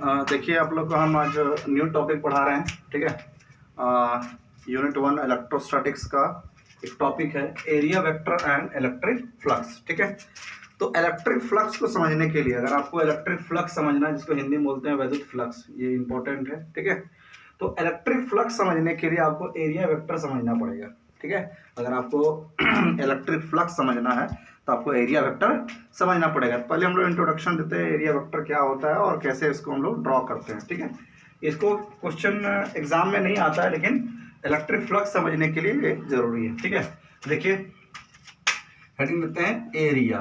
देखिए आप लोग को हम आज न्यू टॉपिक पढ़ा रहे हैं, ठीक है। यूनिट 1 इलेक्ट्रोस्टैटिक्स का एक टॉपिक है area vector and electric flux, ठीक है। तो इलेक्ट्रिक फ्लक्स को समझने के लिए, अगर आपको इलेक्ट्रिक फ्लक्स समझना है, जिसको हिंदी में बोलते हैं वैद्युत फ्लक्स, ये इंपॉर्टेंट है, ठीक है। तो इलेक्ट्रिक फ्लक्स समझने के लिए आपको एरिया वेक्टर समझना पड़ेगा, ठीक है। अगर आपको इलेक्ट्रिक फ्लक्स समझना है तो आपको एरिया वेक्टर समझना पड़ेगा। पहले हम लोग इंट्रोडक्शन देते हैं एरिया वेक्टर क्या होता है और कैसे इसको हम लोग ड्रॉ करते हैं, ठीक है। इसको क्वेश्चन एग्जाम में नहीं आता है, लेकिन इलेक्ट्रिक फ्लक्स समझने के लिए ये जरूरी है, ठीक है। देखिए हेडिंग देते हैं एरिया,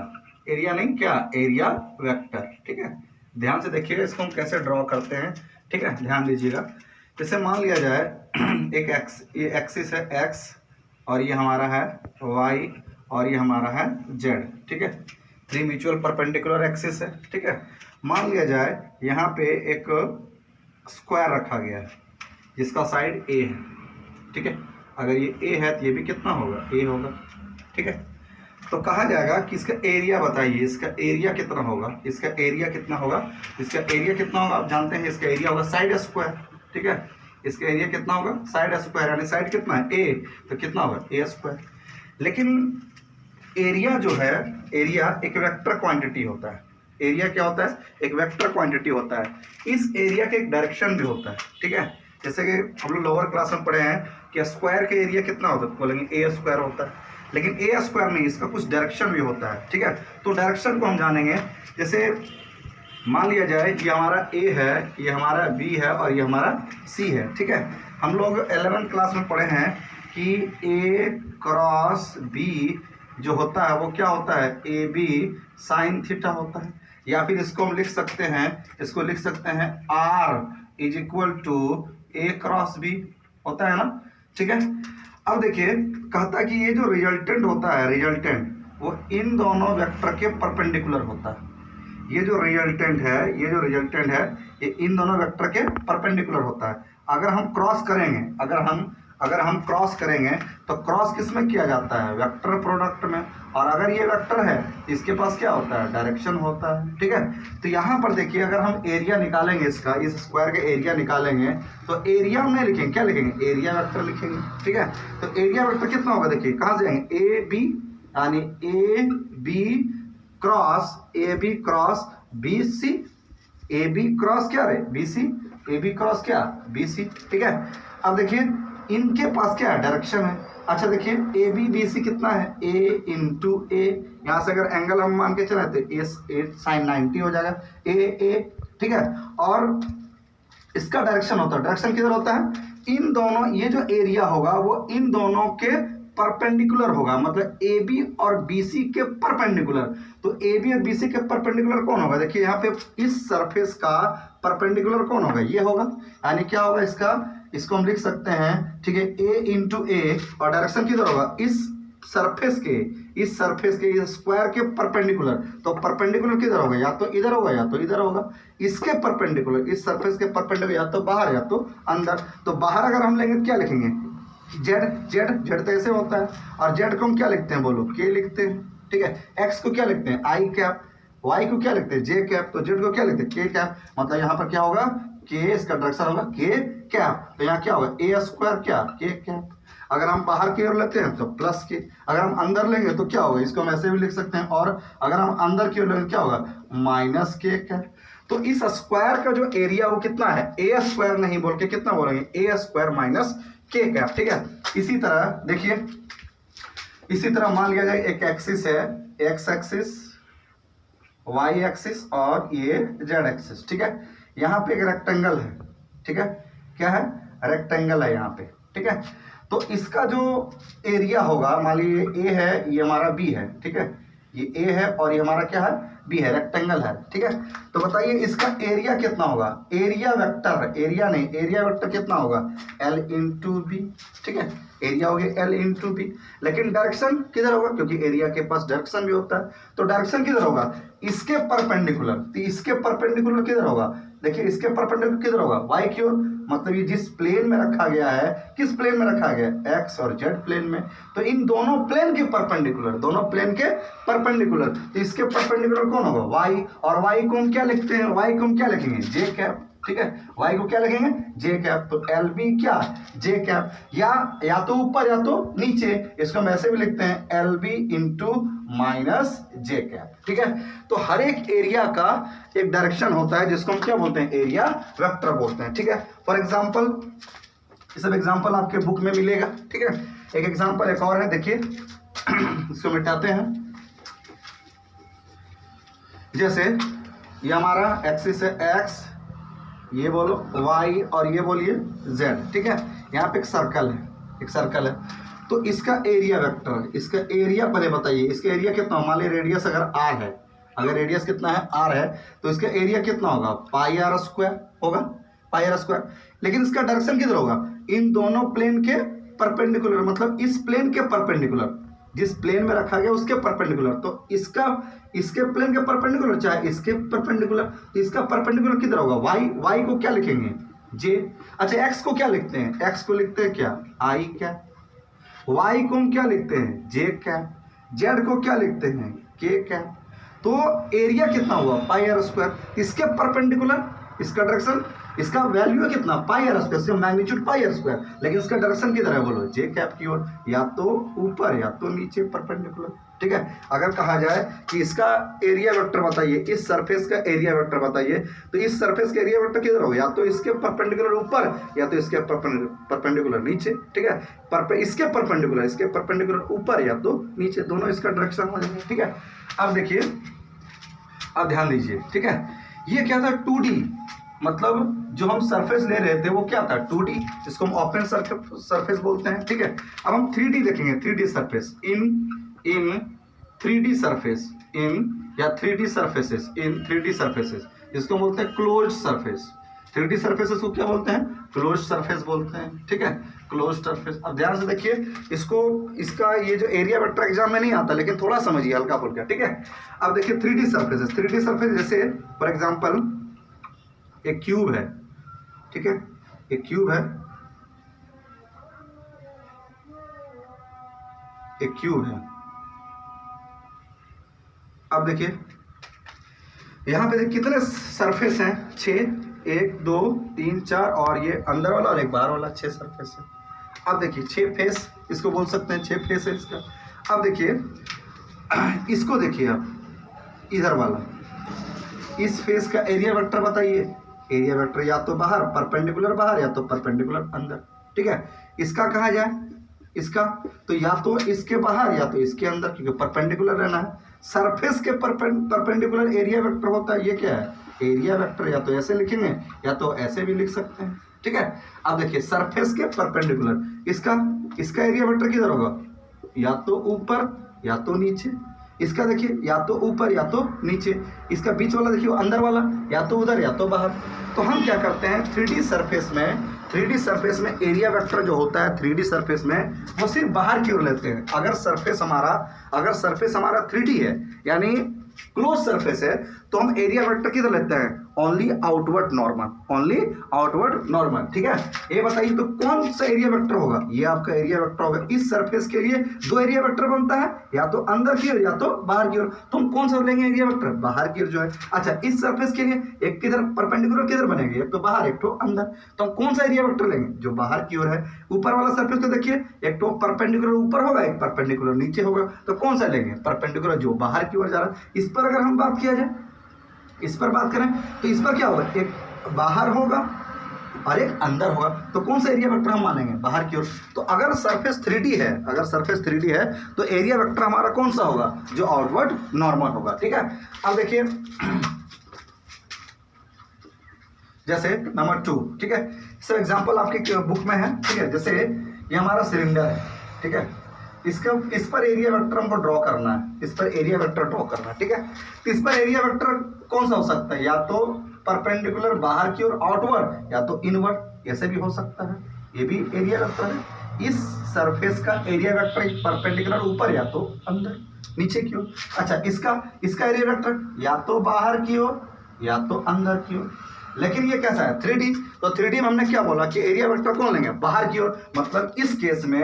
एरिया नहीं क्या, एरिया वेक्टर, ठीक है। ध्यान से देखिएगा इसको हम कैसे ड्रॉ करते हैं, ठीक है, ध्यान दीजिएगा। जैसे मान लिया जाए एक एक्स, ये एक्सिस है एक्स और ये हमारा है वाई और ये हमारा है जेड, ठीक है। थ्री म्यूचुअल परपेंडिकुलर एक्सिस है, ठीक है। मान लिया जाए यहाँ पे एक स्क्वायर रखा गया है जिसका साइड ए है, ठीक है। अगर ये ए है तो ये भी कितना होगा, ए होगा, ठीक है। तो कहा जाएगा कि इसका एरिया बताइए, इसका एरिया कितना होगा, इसका एरिया कितना होगा, इसका एरिया कितना होगा। आप जानते हैं इसका एरिया होगा साइड स्क्वायर, ठीक है। इसका एरिया कितना होगा, साइड स्क्वायर, यानी साइड कितना है ए, तो कितना होगा ए स्क्वायर। लेकिन एरिया जो है, एरिया एक वेक्टर क्वांटिटी होता है। एरिया क्या होता है, एक वेक्टर क्वांटिटी होता है। इस एरिया के एक डायरेक्शन भी होता है, ठीक है। जैसे कि हम लोग लोअर क्लास में पढ़े हैं कि स्क्वायर के एरिया कितना होता है, तो बोलेंगे ए स्क्वायर होता है, लेकिन ए स्क्वायर नहीं, इसका कुछ डायरेक्शन भी होता है, ठीक है। तो डायरेक्शन को हम जानेंगे। जैसे मान लिया जाए ये हमारा ए है, ये हमारा बी है और ये हमारा सी है, ठीक है। हम लोग 11th क्लास में पढ़े हैं कि ए क्रॉस बी जो होता है वो क्या होता है, ए बी साइन थीटा होता है। या फिर इसको हम लिख सकते हैं, इसको लिख सकते हैं R is equal to A cross B होता है ना, ठीक है। अब देखिए कहता है कि ये जो रिजल्टेंट होता है, रिजल्टेंट वो इन दोनों वेक्टर के परपेंडिकुलर होता है। ये जो रिजल्टेंट है, ये जो रिजल्टेंट है, ये इन दोनों वेक्टर के परपेंडिकुलर होता है। अगर हम क्रॉस करेंगे, अगर हम क्रॉस करेंगे तो क्रॉस किस में किया जाता है, वेक्टर प्रोडक्ट में। और अगर ये वेक्टर है तो इसके पास क्या होता है, डायरेक्शन होता है, ठीक है। तो यहाँ पर देखिए अगर हम एरिया निकालेंगे इसका, इस स्क्वायर का एरिया निकालेंगे तो एरिया हम नहीं लिखेंगे, क्या लिखेंगे, एरिया वेक्टर लिखेंगे, ठीक है। तो एरिया वेक्टर कितना होगा, देखिए कहाँ से जाएंगे, ए बी, यानी A B cross B C, A B cross क्या रहे, B C, A B cross क्या, बी सी, ठीक है। अब देखिए इनके पास क्या है, डायरेक्शन है। अच्छा देखिए ए बी बी सी कितना है, ए इंटू ए, यहाँ से अगर एंगल हम मान के चले तो ए साइन 90 हो जाएगा, ए, ठीक है। और इसका डायरेक्शन होता है, डायरेक्शन किधर होता है, इन दोनों, ये जो एरिया होगा वो इन दोनों के परपेंडिकुलर होगा, मतलब ए बी और बी सी के परपेंडिकुलर। तो ए बी और बी सी के परपेंडिकुलर कौन होगा, देखिए यहाँ पे इस सरफेस का परपेंडिकुलर कौन होगा, ये होगा, यानी क्या होगा इसका, इसको हम लिख सकते हैं, ठीक है, ए इंटू ए, और डायरेक्शन किधर होगा, इस सरफेस के इस स्क्वायर के परपेंडिकुलर। तो परपेंडिकुलर किधर होगा, या तो इधर होगा या तो इधर होगा। इसके परपेंडिकुलर, इस सरफेस के परपेंडिकुलर या तो बाहर या तो अंदर। तो बाहर अगर हम लेंगे तो क्या लिखेंगे, जेड तो ऐसे होता है, और जेड को हम क्या लिखते हैं, बोलो के लिखते हैं, ठीक है। एक्स को क्या लिखते हैं, आई कैप, वाई को क्या लिखते हैं, जे कैप, तो जेड को क्या लिखते हैं, के कैप। मतलब यहाँ पर क्या होगा, के, इसका डायरेक्शन होगा के कैप। तो यहाँ क्या होगा, ए स्क्वायर क्या, के कैप। अगर हम बाहर की ओर लेते हैं तो प्लस के, अगर हम अंदर लेंगे तो क्या होगा, इसको हम ऐसे भी लिख सकते हैं, और अगर हम अंदर की ओर लेंगे क्या होगा, माइनस के कैप। तो इस स्क्वायर का जो एरिया वो कितना है, ए स्क्वायर नहीं बोल के कितना बोलेंगे, ए स्क्वायर माइनस के कैप, ठीक है। इसी तरह देखिए, इसी तरह मान लिया जाए एक एक्सिस है, एक्स एक्सिस, वाई एक्सिस और ये जेड एक्सिस, ठीक है। यहाँ पे एक रेक्टेंगल है, ठीक है, क्या है, रेक्टेंगल है यहाँ पे, ठीक है। तो इसका जो एरिया होगा, मान लीजिए ए है, ये हमारा बी है, ठीक है, ये ए है और ये हमारा क्या है, बी है, रेक्टेंगल है, ठीक है। तो बताइए इसका एरिया कितना होगा, एरिया वेक्टर, एरिया नहीं, एरिया वेक्टर कितना होगा, एल इंटू बी, ठीक है, एरिया हो गया एल इंटू बी। लेकिन डायरेक्शन किधर होगा, क्योंकि एरिया के पास डायरेक्शन भी होता है, तो डायरेक्शन किधर होगा, इसके परपेंडिकुलर। तो इसके परपेंडिकुलर किधर होगा, देखिए इसके परपेंडिकुलर किधर होगा, वाई की ओर, मतलब ये जिस प्लेन में रखा गया है, किस प्लेन में रखा गया है, एक्स और जेड प्लेन में। तो इन दोनों प्लेन के परपेंडिकुलर, दोनों प्लेन के परपेंडिकुलर, तो इसके परपेंडिकुलर कौन होगा, वाई। और वाई को हम क्या लिखते हैं, वाई को हम क्या लिखेंगे, जे कैप, ठीक है, y को क्या लिखेंगे जे कैप, तो एल बी क्या जे कैप, या तो ऊपर या तो नीचे, इसको हम ऐसे भी लिखते हैं एल बी इंटू माइनस जे कैप, ठीक है। तो हर एक एरिया का एक डायरेक्शन होता है जिसको हम क्या बोलते हैं एरिया वेक्टर बोलते हैं, ठीक है। फॉर एग्जांपल ये सब एग्जांपल आपके बुक में मिलेगा, ठीक है। एक एग्जांपल एक और है, देखिए इसको मिटाते हैं। जैसे ये हमारा एक्सिस है एक्स, ये बोलो वाई और ये बोलिए जेड, ठीक है। यहाँ पे एक सर्कल है, तो इसका एरिया वेक्टर, इसका एरिया पहले बताइए, इसका एरिया कितना, मान लीजिए रेडियस अगर आर है, अगर रेडियस कितना है आर है, तो इसका एरिया कितना होगा पाई आर स्क्वायर होगा, पाई आर स्क्वायर। लेकिन इसका डायरेक्शन किधर होगा, इन दोनों प्लेन के परपेंडिकुलर, मतलब इस प्लेन के परपेंडिकुलर, जिस प्लेन में रखा गया उसके परपेंडिकुलर। तो इसका इसके प्लेन के परपेंडिकुलर चाहे इसके परपेंडिकुलर, तो इसका परपेंडिकुलर किधर होगा वाई को क्या लिखेंगे जे। अच्छा एक्स को क्या लिखते हैं, एक्स को लिखते हैं क्या आई क्या, वाई को हम क्या लिखते हैं जे क्या, जेड को क्या लिखते हैं के क्या। तो एरिया कितना हुआ पाई आर स्क्वायर, इसके परपेंडिकुलर इसका डायरेक्शन, इसका वैल्यू है कितना पाई आर स्क्वायर, इसका मैग्नीट्यूड पाई आर स्क्वायर, लेकिन इसका डायरेक्शन किधर है बोलो जे कैप की ओर, या तो ऊपर या तो नीचे परपेंडिकुलर, ठीक है। अगर कहा जाए कि इसका एरिया वेक्टर बताइए, इस सरफेस का एरिया वेक्टर बताइए, तो इस सरफेस का एरिया वेक्टर किधर होगा, या तो इसके परपेंडिकुलर ऊपर या तो इसके परपेंडिकुलर नीचे, ठीक है। इसके परपेंडिकुलर ऊपर या तो नीचे, दोनों इसका डायरेक्शन हो जाएंगे, ठीक है। अब देखिए, अब ध्यान दीजिए, ठीक है। ये क्या था 2D, मतलब जो हम सरफेस ले रहे थे वो क्या था 2D, जिसको हम ओपन सरफेस बोलते हैं, ठीक है। अब हम 3D देखेंगे, 3D surface in 3D surface या 3D surfaces in 3D surfaces, जिसको बोलते हैं क्लोज्ड सरफेस। 3D सर्फेसेस को क्या बोलते हैं क्लोज्ड सरफेस बोलते हैं, ठीक है, क्लोज्ड सरफेस। अब ध्यान से देखिए इसको, इसका ये जो एरिया वेक्टर एग्जाम में नहीं आता, लेकिन थोड़ा समझिए हल्का फुल्का, ठीक है। अब देखिए 3D सर्फेसेस, 3D सर्फेस जैसे फॉर एग्जांपल एक क्यूब है, ठीक है, एक क्यूब है, एक क्यूब है। अब देखिए यहां पे देखिए कितने सरफेस हैं 6, 1 2 3 4 और ये अंदर वाला और एक बाहर वाला, 6 सरफेस है। अब देखिए 6 फेस इसको बोल सकते हैं, 6 फेस है इसका। अब देखिए इसको देखिए आप, इधर वाला इस फेस का एरिया वेक्टर बताइए, एरिया वेक्टर या तो बाहर परपेंडिकुलर बाहर या तो परपेंडिकुलर अंदर, ठीक है। इसका कहा जाए, इसका तो या तो इसके बाहर या तो इसके अंदर, क्योंकि परपेंडिकुलर रहना है। सरफेस के परपेंडिकुलर एरिया वेक्टर होता है, ये क्या है एरिया वेक्टर, या तो ऐसे लिखेंगे या तो ऐसे भी लिख सकते हैं, ठीक है। अब देखिए सरफेस के परपेंडिकुलर, इसका एरिया वेक्टर किधर होगा, या तो ऊपर या तो नीचे। इसका देखिए या तो ऊपर या तो नीचे। इसका बीच वाला देखिए अंदर वाला, या तो उधर या तो बाहर। तो हम क्या करते हैं 3D सरफेस में एरिया वेक्टर जो होता है 3D सरफेस में, वो सिर्फ बाहर की ओर लेते हैं। अगर सरफेस हमारा 3D है यानी क्लोज सरफेस है, तो हम एरिया वेक्टर किधर लेते हैं ओनली आउटवर्ड नॉर्मल, ठीक है। ये बताइए तो कौन सा एरिया वेक्टर होगा, ये आपका एरिया वेक्टर होगा। इस सरफेस के लिए 2 एरिया वेक्टर बनता है, या तो अंदर की ओर या तो बाहर की ओर। तो हम कौन सा लेंगे एरिया वेक्टर बाहर की ओर जो है। अच्छा इस सरफेस के लिए एक किधर परपेंडिकुलर किधर बनेंगे, एक तो बाहर एक तो अंदर, तो हम कौन सा एरिया वेक्टर लेंगे जो बाहर की ओर है। ऊपर वाला सरफेस को देखिए, एक तो परपेंडिकुलर ऊपर होगा एक परपेंडिकुलर नीचे होगा, तो कौन सा लेंगे परपेंडिकुलर जो बाहर की ओर जा रहा है। इस पर अगर हम बात किया जाए, इस पर बात करें तो इस पर क्या होगा, एक बाहर होगा और एक अंदर होगा, तो कौन सा एरिया वेक्टर हम मानेंगे बाहर की ओर। तो अगर सरफेस 3D है, तो एरिया वेक्टर हमारा कौन सा होगा जो आउटवर्ड नॉर्मल होगा, ठीक है। अब देखिए जैसे नंबर 2, ठीक है, सर एग्जांपल आपके बुक में है, ठीक है। जैसे ये हमारा सिलेंडर है, ठीक है, इस पर एरिया वेक्टर हमको ड्रॉ करना है, इस पर एरिया वेक्टर ड्रॉ करना है, ठीक है। तो इस पर एरिया वेक्टर कौन सा हो सकता है, या तो परपेंडिकुलर बाहर की ओर आउटवर्ड या तो इनवर्ड, ऐसे भी हो सकता है, ये भी एरिया वेक्टर है। इस सरफेस का एरिया वेक्टर परपेंडिकुलर ऊपर या तो अंदर नीचे की ओर। अच्छा इसका एरिया वेक्टर या तो बाहर की ओर या तो अंदर की ओर। लेकिन ये कैसा है 3D, तो 3D में हमने क्या बोला कि एरिया वेक्टर कौन लेंगे बाहर की ओर। मतलब इस केस में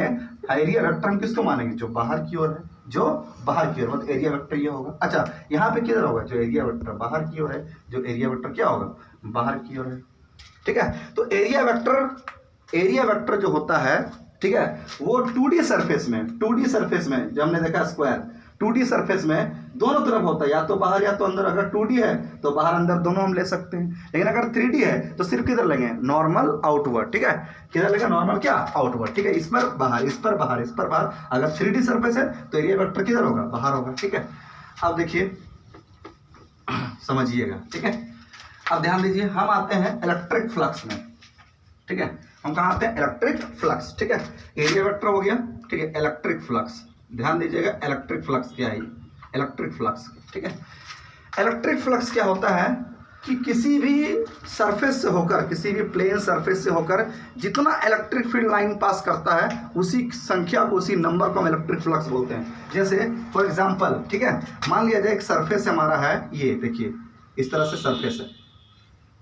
एरिया वेक्टर हम किसको मानेंगे जो बाहर की ओर है, जो बाहर की ओर, मतलब एरिया वेक्टर ये होगा। अच्छा यहाँ पे किधर होगा जो एरिया वेक्टर बाहर की ओर है, जो एरिया वेक्टर क्या होगा बाहर की ओर है, ठीक है। तो एरिया वेक्टर जो होता है, ठीक है, वो 2D सरफेस में, 2D सरफेस में जो हमने देखा स्क्वायर, 2D सरफेस में दोनों तरफ होता है, या तो बाहर या तो अंदर। अगर 2D है तो बाहर अंदर दोनों हम ले सकते हैं, लेकिन अगर 3D है तो सिर्फ किधर लगे, नॉर्मल आउटवर्ड, ठीक है, किधर लगे, नॉर्मल क्या, आउटवर्ड, ठीक है, इस पर बाहर, इस पर बाहर, इस पर बाहर। अगर 3D सरफेस है तो एरिया वेक्टर किधर होगा, बाहर होगा, ठीक है। अब देखिए समझिएगा, ठीक है। अब ध्यान दीजिए, हम आते हैं इलेक्ट्रिक फ्लक्स में, ठीक है, हम कहाँ आते हैं, इलेक्ट्रिक फ्लक्स, ठीक है। एरिया वेक्टर हो गया, ठीक है, इलेक्ट्रिक फ्लक्स, ध्यान दीजिएगा इलेक्ट्रिक फ्लक्स क्या है, इलेक्ट्रिक फ्लक्स, ठीक है। इलेक्ट्रिक फ्लक्स क्या होता है कि किसी भी सरफेस से होकर, किसी भी प्लेन सरफेस से होकर जितना इलेक्ट्रिक फील्ड लाइन पास करता है, उसी संख्या को, उसी नंबर को हम इलेक्ट्रिक फ्लक्स बोलते हैं। जैसे फॉर एग्जांपल, ठीक है, मान लिया जाए एक सरफेस हमारा है, ये देखिए इस तरह से सरफेस है,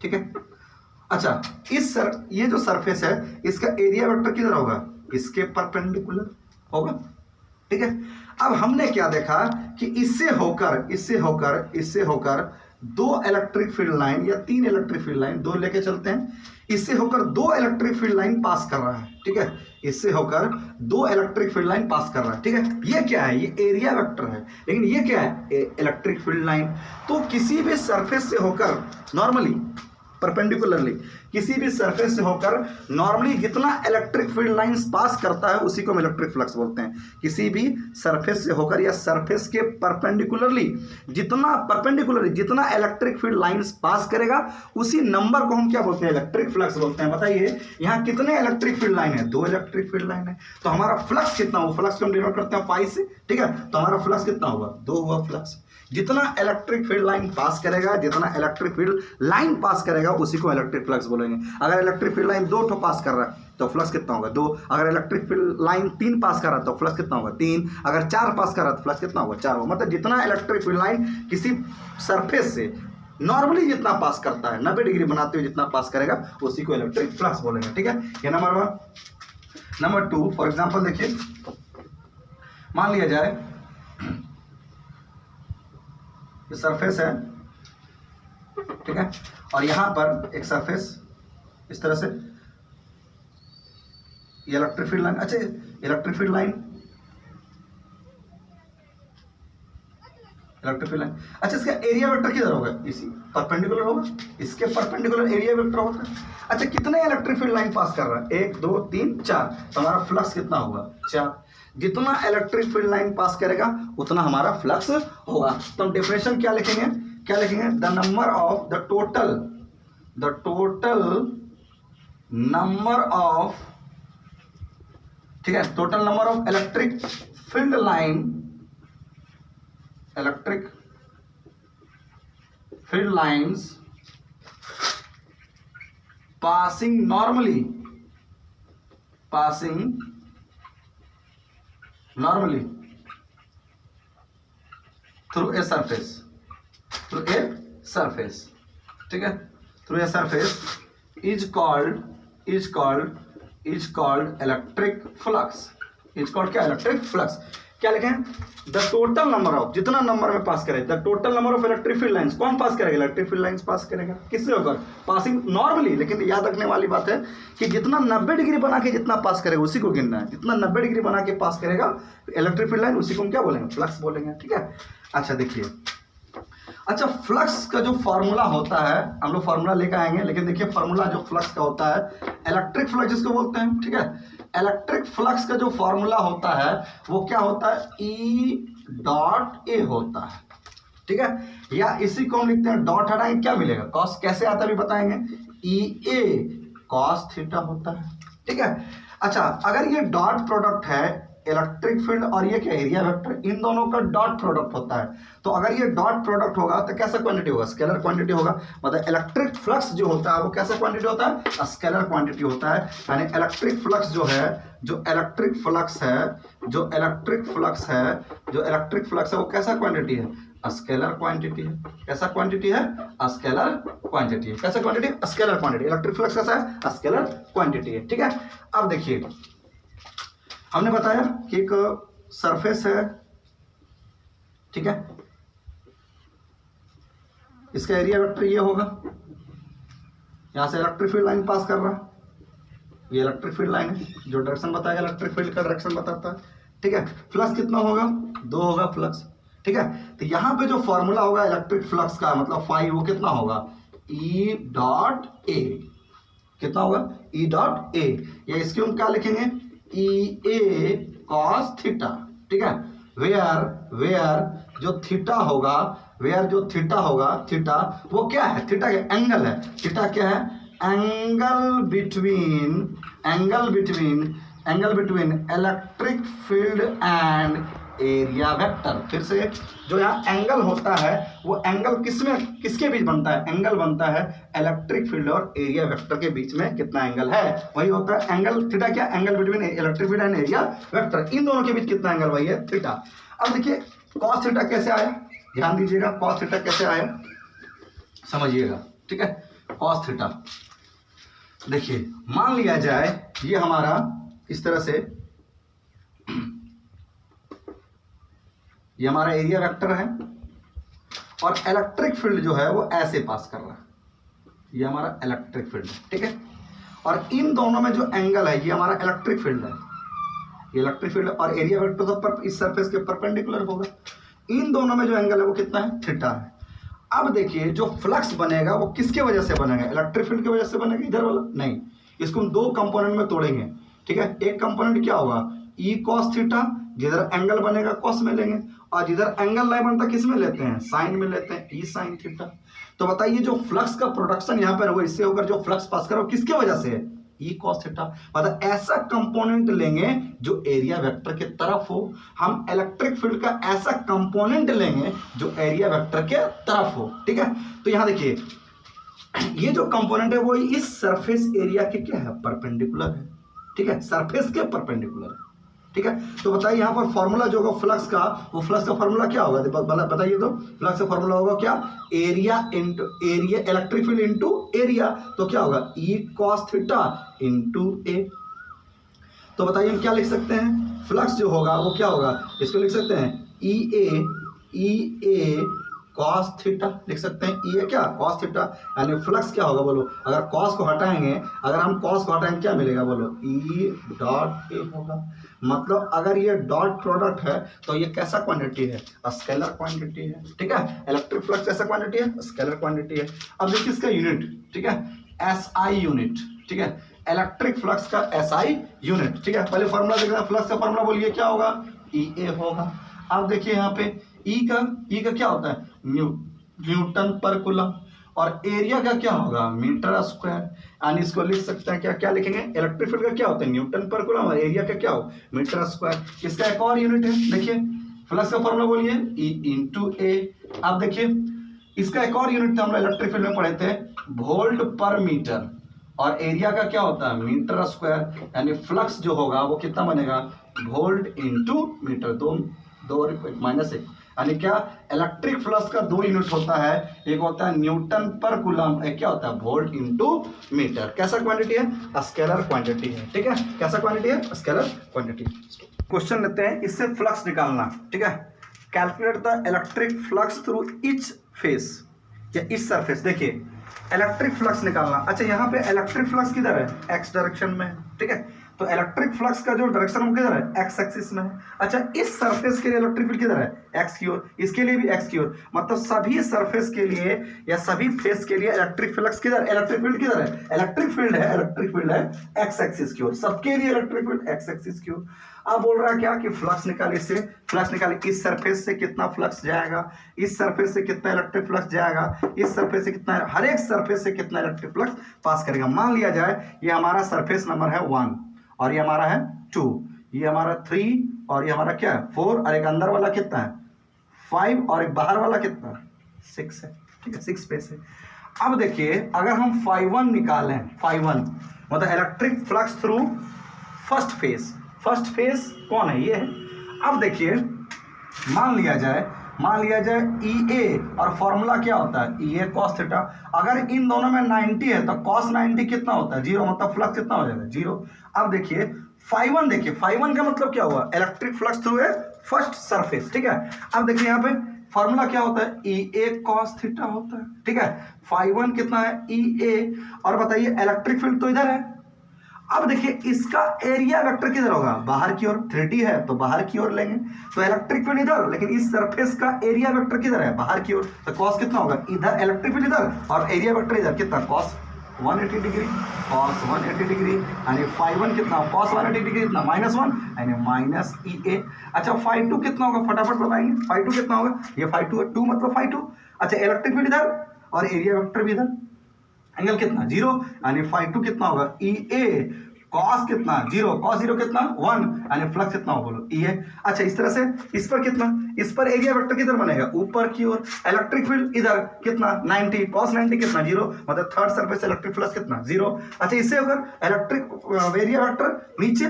ठीक है। अच्छा, ये जो सरफेस है इसका एरिया वेक्टर किधर होगा, इसके परपेंडिकुलर होगा, ठीक है। अब हमने क्या देखा कि इससे होकर 2 इलेक्ट्रिक फील्ड लाइन या 3 इलेक्ट्रिक फील्ड लाइन, 2 लेके चलते हैं, इससे होकर 2 इलेक्ट्रिक फील्ड लाइन पास कर रहा है, ठीक है, इससे होकर 2 इलेक्ट्रिक फील्ड लाइन पास कर रहा है, ठीक है। ये क्या है, ये एरिया वेक्टर है, लेकिन ये क्या है, इलेक्ट्रिक फील्ड लाइन। तो किसी भी सरफेस से होकर नॉर्मली, परपेंडिकुलरली, किसी भी सरफेस से होकर नॉर्मली जितना इलेक्ट्रिक फील्ड लाइंस पास करता है उसी को हम इलेक्ट्रिक फ्लक्स बोलते हैं। किसी भी सरफेस से होकर या सरफेस के परपेंडिकुलरली जितना इलेक्ट्रिक फील्ड लाइंस पास करेगा उसी नंबर को हम क्या बोलते हैं, इलेक्ट्रिक फ्लक्स बोलते हैं। बताइए यहाँ कितने इलेक्ट्रिक फील्ड लाइन है, 2 इलेक्ट्रिक फील्ड लाइन है, तो हमारा फ्लक्स कितना हुआ, फ्लक्स को हम डिनोट करते हैं फाई से, ठीक है, तो हमारा फ्लक्स कितना हुआ, 2 हुआ फ्लक्स। जितना इलेक्ट्रिक फील्ड लाइन पास करेगा, जितना इलेक्ट्रिक फील्ड लाइन पास करेगा उसी को इलेक्ट्रिक फ्लक्स बोलेंगे। अगर इलेक्ट्रिक फील्ड लाइन 2 पास कर रहा है तो फ्लक्स कितना होगा, 2। अगर इलेक्ट्रिक फील्ड लाइन 3 पास कर रहा है तो फ्लक्स कितना होगा, 3। अगर 4 पास कर रहा है तो फ्लक्स कितना होगा, 4 होगा। मतलब जितना इलेक्ट्रिक फील्ड लाइन किसी सरफेस से नॉर्मली जितना पास करता है, 90 डिग्री बनाते हुए जितना पास करेगा उसी को इलेक्ट्रिक फ्लक्स बोलेंगे, ठीक है। ये नंबर 1। नंबर 2, फॉर एग्जाम्पल देखिए, मान लिया जाए ये सरफेस है, ठीक है, और यहां पर एक सरफेस इस तरह से, ये इलेक्ट्रिक फील्ड लाइन, अच्छा इलेक्ट्रिक फील्ड लाइन, अच्छा इसका एरिया वेक्टर किधर होगा, इसी परपेंडिकुलर होगा, इसके परपेंडिकुलर एरिया वेक्टर होगा। अच्छा कितने इलेक्ट्रिक फील्ड लाइन पास कर रहा है, 1 2 3 4, तो हमारा फ्लक्स कितना होगा, 4। जितना इलेक्ट्रिक फील्ड लाइन पास करेगा उतना हमारा फ्लक्स होगा। तो हम डेफिनेशन क्या लिखेंगे, the number of the total number of, ठीक है, total number of electric field lines passing normally through a surface, ठीक है, through a surface is called electric flux, क्या, इलेक्ट्रिक फ्लक्स। क्या लिखें, द टोटल नंबर ऑफ, जितना number में पास करे, the total number of electric field lines, कौन पास करेगा, इलेक्ट्रिक फील्ड लाइंस पास करेगा, किससे होकर, पासिंग नॉर्मली। लेकिन याद रखने वाली बात है कि जितना 90 डिग्री बना के जितना पास करेगा उसी को गिनना है, जितना 90 डिग्री बना के पास करेगा इलेक्ट्रिक फील्ड लाइन उसी को हम क्या बोलेंगे, फ्लक्स बोलेंगे, ठीक है। अच्छा देखिए, अच्छा फ्लक्स का जो फॉर्मूला होता है, हम लोग फॉर्मूला लेकर आएंगे, लेकिन देखिए फॉर्मूला जो फ्लक्स का होता है, इलेक्ट्रिक फ्लक्स जिसको बोलते हैं, ठीक है, इलेक्ट्रिक फ्लक्स का जो फॉर्मूला होता है वो क्या होता है, E.A होता है, ठीक है, या इसी को हम लिखते हैं, डॉट हटाएंगे क्या मिलेगा, कॉस, कैसे आता है भी बताएंगे, EA कॉस थीटा होता है, ठीक है। अच्छा अगर ये डॉट प्रोडक्ट है, इलेक्ट्रिक फील्ड और ये क्या, एरिया वेक्टर, इन दोनों का डॉट प्रोडक्ट होता है, तो अगर ये डॉट प्रोडक्ट होगा तो कैसा क्वांटिटी होगा, स्केलर क्वांटिटी होगा। मतलब इलेक्ट्रिक फ्लक्स जो होता है वो कैसा क्वांटिटी होता है, स्केलर क्वांटिटी होता है। यानी इलेक्ट्रिक फ्लक्स जो है, जो इलेक्ट्रिक फ्लक्स है वो कैसा क्वांटिटी है, स्केलर क्वांटिटी है। कैसा क्वांटिटी है, स्केलर क्वांटिटी है। कैसा quantity, scalar quantity. Electric flux कैसा है, स्केलर क्वांटिटी है, ठीक है। अब देखिए हमने बताया कि एक सरफेस है, ठीक है, इसका एरिया वेक्टर ये होगा, यहाँ से इलेक्ट्रिक फील्ड लाइन पास कर रहा है, ये इलेक्ट्रिक फील्ड लाइन है, जो डायरेक्शन बताएगा इलेक्ट्रिक फील्ड का डायरेक्शन बताता है, ठीक है। फ्लक्स कितना होगा, 2 होगा फ्लक्स, ठीक है। तो यहाँ पे जो फॉर्मूला होगा इलेक्ट्रिक फ्लक्स का मतलब फाई, वो कितना होगा, ई डॉट ए, कितना होगा, ई डॉट ए, या इसके हम क्या लिखेंगे, ई ए कॉस थीटा, ठीक है। वेयर जो थीटा होगा, वेयर जो थीटा होगा, थीटा वो क्या है, थीटा क्या एंगल है, थीटा क्या है, angle between electric field and area vector. फिर से जो यहाँ एंगल होता है वो एंगल किसके बीच बनता है, एंगल बनता है इलेक्ट्रिक फील्ड और एरिया वेक्टर के बीच में कितना एंगल है, वही होता है एंगल। थीटा क्या, angle between electric field and area vector, इन दोनों के बीच कितना एंगल, वही है थीटा। अब देखिए कॉस थीटा कैसे आया, ध्यान दीजिएगा, कॉस थीटा कैसे आया समझिएगा, ठीक है। कॉस थीटा देखिए, मान लिया जाए ये हमारा इस तरह से, ये हमारा एरिया वेक्टर है और इलेक्ट्रिक फील्ड जो है वो ऐसे पास कर रहा है, ये हमारा इलेक्ट्रिक फील्ड है, ठीक है। और इन दोनों में जो एंगल है ये हमारा इलेक्ट्रिक फील्ड है, ये इलेक्ट्रिक फील्ड और एरिया वेक्टर तो इस सरफेस के परपेंडिकुलर होगा, इन दोनों में जो एंगल है वो कितना है, थीटा है। अब देखिए जो फ्लक्स बनेगा वो किसके वजह से बनेगा, इलेक्ट्रिक फील्ड की वजह से बनेगा, इधर वाला नहीं, इसको हम 2 कंपोनेंट में तोड़ेंगे, ठीक है। एक कंपोनेंट क्या होगा, ई कॉस थीटा, जिधर एंगल बनेगा कॉस में लेंगे, और जिधर एंगल नहीं बनता किस में लेते हैं, साइन में लेते हैं, ई साइन थीटा। तो बताइए जो फ्लक्स का प्रोडक्शन यहाँ पर वो इससे होकर जो फ्लक्स पास करो किसके वजह से है, ई कॉस थीटा। मतलब ऐसा कंपोनेंट लेंगे जो एरिया वेक्टर के तरफ हो, हम इलेक्ट्रिक फील्ड का ऐसा कंपोनेंट लेंगे जो एरिया वेक्टर के तरफ हो, ठीक है। तो यहाँ देखिए ये जो कंपोनेंट है वो इस सरफेस एरिया के क्या है, परपेंडिकुलर है, ठीक है, सरफेस के परपेंडिकुलर है, ठीक है। तो बताइए यहाँ पर फॉर्मूला जो होगा फ्लक्स का, वो फ्लक्स का फॉर्मूला क्या होगा, बताइए तो, फ्लक्स का फॉर्मूला होगा क्या, area into area, electric field into area, तो क्या होगा, ई कॉस थीटा इंटू ए। तो बताइए हम क्या लिख सकते हैं, फ्लक्स जो होगा वो क्या होगा, इसको लिख सकते हैं ई ए कॉस थीटा, लिख सकते हैं ई ए क्या, कॉस थीटा, यानी फ्लक्स क्या होगा बोलो, अगर कॉस को हटाएंगे, अगर हम कॉस को हटाएंगे क्या मिलेगा बोलो, ई डॉट ए होगा। मतलब अगर ये डॉट प्रोडक्ट है तो ये कैसा क्वांटिटी है, स्केलर क्वांटिटी है, ठीक है। इलेक्ट्रिक फ्लक्स ऐसा क्वांटिटी है, स्केलर क्वांटिटी है। अब देखिए इसका यूनिट, ठीक है, एसआई यूनिट, ठीक है, इलेक्ट्रिक फ्लक्स का एसआई यूनिट, ठीक है। पहले फॉर्मूला देखना, फ्लक्स का फॉर्मूला बोलिए क्या होगा, ई ए होगा। अब देखिए यहाँ पे ई का क्या होता है, न्यूटन पर कूलम, और एरिया का क्या होगा, मीटर स्क्वायर, यानी इसको लिख सकते हैं क्या, क्या लिखेंगे, इलेक्ट्रिक फील्ड का क्या होता है, न्यूटन पर कूलम, और एरिया का क्या हो, मीटर स्क्वायर। इसका एक और यूनिट है, देखिए फ्लक्स का फॉर्मूला बोलिए ई इंटू ए। अब देखिए इसका एक और यूनिट था, हम इलेक्ट्रिक फील्ड में पढ़े थे, वोल्ट पर मीटर, और एरिया का क्या होता है, मीटर स्क्वायर, यानी फ्लक्स जो होगा वो कितना बनेगा, वोल्ट इंटू मीटर, दो -1, यानी क्या, इलेक्ट्रिक फ्लक्स का 2 यूनिट होता है, एक होता है न्यूटन पर कूलम, एक क्या होता है, वोल्ट इंटू मीटर। कैसा क्वांटिटी है, स्केलर क्वांटिटी है, ठीक है, कैसा क्वांटिटी है, स्केलर क्वांटिटी। क्वेश्चन लेते हैं, इससे फ्लक्स निकालना, ठीक है। Calculate the electric flux through each face या इस सरफेस। देखिए इलेक्ट्रिक फ्लक्स निकालना, अच्छा यहाँ पे इलेक्ट्रिक फ्लक्स किधर है, एक्स डायरेक्शन में, ठीक है। तो इलेक्ट्रिक फ्लक्स का जो डायरेक्शन वो किधर है, एक्स एक्सिस में है। अच्छा इस सरफेस के लिए इलेक्ट्रिक फील्ड किधर है, एक्स की ओर, इसके लिए भी एक्स की ओर, मतलब सभी सरफेस के लिए या सभी फेस के लिए इलेक्ट्रिक फ्लक्स किधर, इलेक्ट्रिक फील्ड किधर है, इलेक्ट्रिक फील्ड है एक्स एक्सिस की ओर, सबके लिए इलेक्ट्रिक फील्ड एक्स एक्सिस की ओर। अब बोल रहा है क्या कि फ्लक्स निकाले, इससे फ्लक्स निकाले, इस सरफेस से कितना फ्लक्स जाएगा, इस सरफेस से कितना इलेक्ट्रिक फ्लक्स जाएगा, इस सरफेस से कितना, हर एक सरफेस से कितना इलेक्ट्रिक फ्लक्स पास करेगा। मान लिया जाए ये हमारा सरफेस नंबर है 1 और ये हमारा है 2, ये हमारा 3 और ये हमारा क्या है 4, और एक अंदर वाला कितना है 5 और एक बाहर वाला कितना 6 है, ठीक है, 6 फेस है। अब देखिए अगर हम φ1 निकालें, φ1 मतलब electric flux through first face, first face कौन है, ये है। अब देखिए मान लिया जाए ई ए, और फॉर्मूला क्या होता है, ई ए कॉस थीटा। अगर इन दोनों में 90 है तो कॉस 90 कितना होता है, 0, मतलब फ्लक्स कितना हो जाएगा, 0। अब देखिए φ1, देखिए φ1 का मतलब क्या हुआ, electric flux through a first surface, ठीक है। अब देखिए यहाँ पे फॉर्मूला क्या होता है, ई ए कॉस थीटा होता है, ठीक है। फाई 1 कितना है, ई ए। और बताइए इलेक्ट्रिक फील्ड तो इधर है। अब देखिए इसका एरिया वेक्टर किधर होगा, बाहर की ओर, 3D है तो बाहर की ओर लेंगे, तो इलेक्ट्रिक फील्ड इधर, लेकिन इस सरफेस का एरिया वेक्टर किधर है, बाहर की ओर, तो कॉस कितना होगा, इधर इलेक्ट्रिक फील्ड इधर और एरिया वेक्टर इधर, कितना कॉस 180 डिग्री, कॉस 180 डिग्री, यानी फाई 1 कितना, कॉस 180 डिग्री कितना, -1 यानी माइनस ई ए। अच्छा फाई 2 कितना होगा, फटाफट बताएंगे, फाई 2 कितना होगा, ये फाई 2 है, 2 मतलब फाई 2। अच्छा इलेक्ट्रिक फील्ड इधर और एरिया वेक्टर भी इधर, एंगल कितना 0, यानी फाई 2 कितना होगा, ई ए कॉस कितना 0, कॉस 0 कितना 1, यानी फ्लक्स कितना हो बोलो, ई है। अच्छा इस तरह से इस पर कितना, इस पर एरिया वेक्टर किधर बनेगा, ऊपर की ओर, इलेक्ट्रिक फील्ड इधर कितना 90, कॉस 90 कितना 0, मतलब थर्ड सरफेस इलेक्ट्रिक फ्लक्स कितना 0। अच्छा इससे अगर इलेक्ट्रिक एरिया वेक्टर नीचे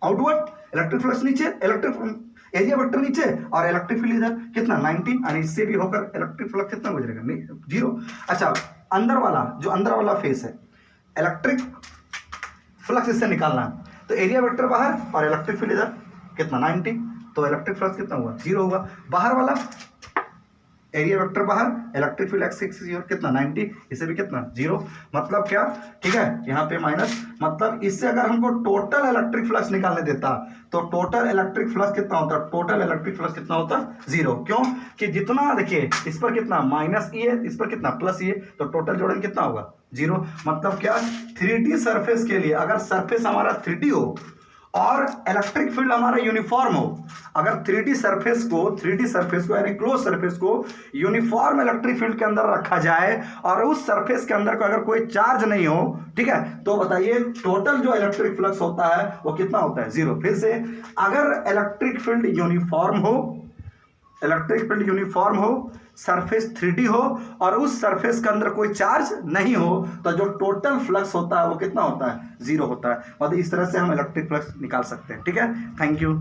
आउटवर्ड, इलेक्ट्रिक फ्लक्स नीचे, इलेक्ट्रिक एरिया वेक्टर नीचे और इलेक्ट्रिक फील्ड इधर कितना 90, यानी इससे भी होकर इलेक्ट्रिक फ्लक्स कितना गुजरेगा 0। अच्छा अंदर वाला, जो अंदर वाला फेस है, इलेक्ट्रिक फ्लक्स इससे निकालना है, तो एरिया वेक्टर बाहर और इलेक्ट्रिक फील्ड इधर कितना 90, तो इलेक्ट्रिक फ्लक्स कितना हुआ 0 हुआ। बाहर वाला एरिया वेक्टर बाहर, इलेक्ट्रिक फील्ड एक्स एक्सिस और कितना 90, इसे भी कितना 0, मतलब क्या, ठीक है यहाँ पे माइनस, मतलब इससे अगर हमको टोटल इलेक्ट्रिक फ्लक्स निकालने देता तो टोटल इलेक्ट्रिक फ्लक्स कितना होता, टोटल इलेक्ट्रिक फ्लक्स कितना होता 0। क्यों कि जितना देखिए इस पर कितना माइनस ई है, इस पर कितना प्लस ई है, तो टोटल जोड़न कितना होगा 0। मतलब क्या, 3D सरफेस के लिए अगर सरफेस हमारा 3D हो और इलेक्ट्रिक फील्ड हमारा यूनिफॉर्म हो, अगर 3D सरफेस को यानी क्लोज सरफेस को यूनिफॉर्म इलेक्ट्रिक फील्ड के अंदर रखा जाए और उस सरफेस के अंदर को अगर कोई चार्ज नहीं हो, ठीक है, तो बताइए टोटल जो इलेक्ट्रिक फ्लक्स होता है वो कितना होता है 0। फिर से अगर इलेक्ट्रिक फील्ड यूनिफॉर्म हो, सरफेस 3D हो और उस सरफेस के अंदर कोई चार्ज नहीं हो, तो जो टोटल फ्लक्स होता है वो कितना होता है 0 होता है। मतलब इस तरह से हम इलेक्ट्रिक फ्लक्स निकाल सकते हैं, ठीक है। Thank you.